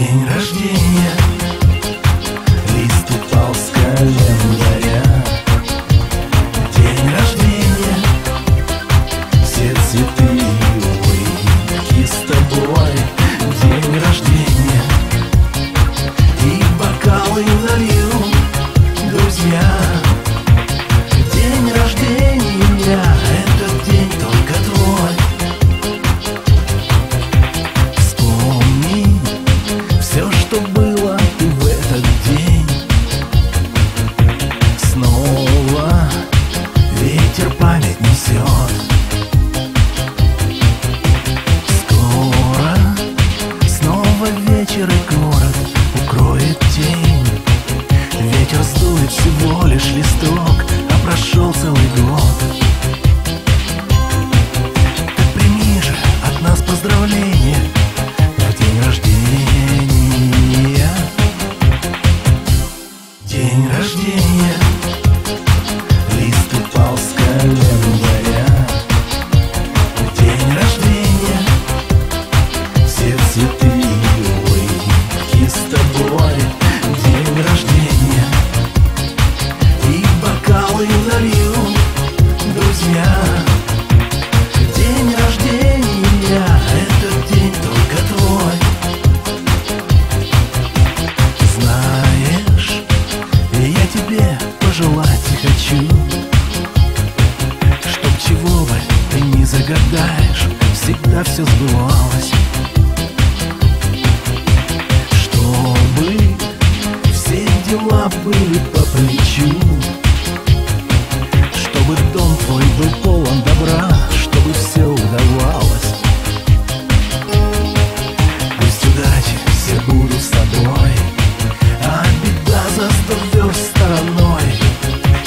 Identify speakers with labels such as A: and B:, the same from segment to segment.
A: День рождения, лист упал с календаря. День рождения, все цветы и улыбки с тобой. День рождения, и бокалы налью, друзья. День рождения, этот день только твой. Вспомни все, что было в этот день. Снова ветер память несет. Скоро снова вечер, и город укроет тень. Ветер сдует всего лишь листок, а прошел целый год. Так прими же от нас поздравления в день рождения. День рождения, лист упал с календаря. День рождения, все цветы и улыбки с тобой. День рождения, и бокалы налью, друзья. День рождения, этот день только твой. Знаешь, я тебе пожелать хочу, чтоб чего бы ты ни загадаешь, всегда все сбывалось. Чтобы все дела были по плечу, чтобы дом твой был полон добра, чтобы все удавалось. Пусть удачи все будут с тобой, а беда за 100 верст стороной.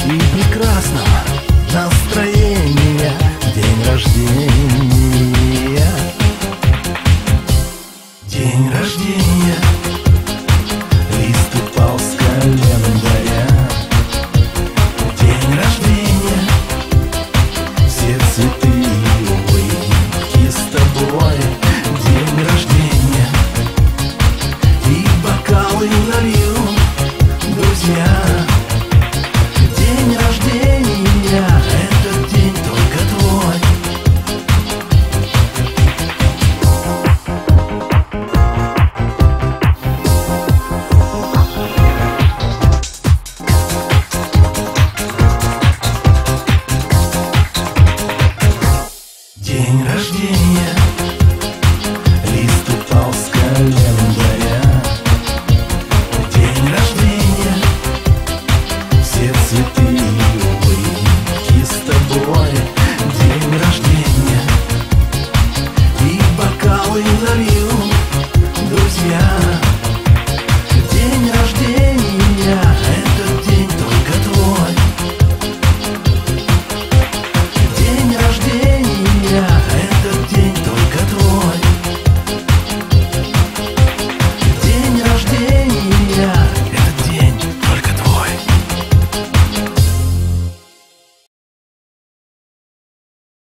A: И прекрасного настроения день рождения. День рождения, лист упал с календаря. День рождения, все цветы и улыбки с тобой. День рождения, и бокалы налью, друзья. День рождения, этот день только твой. День рождения,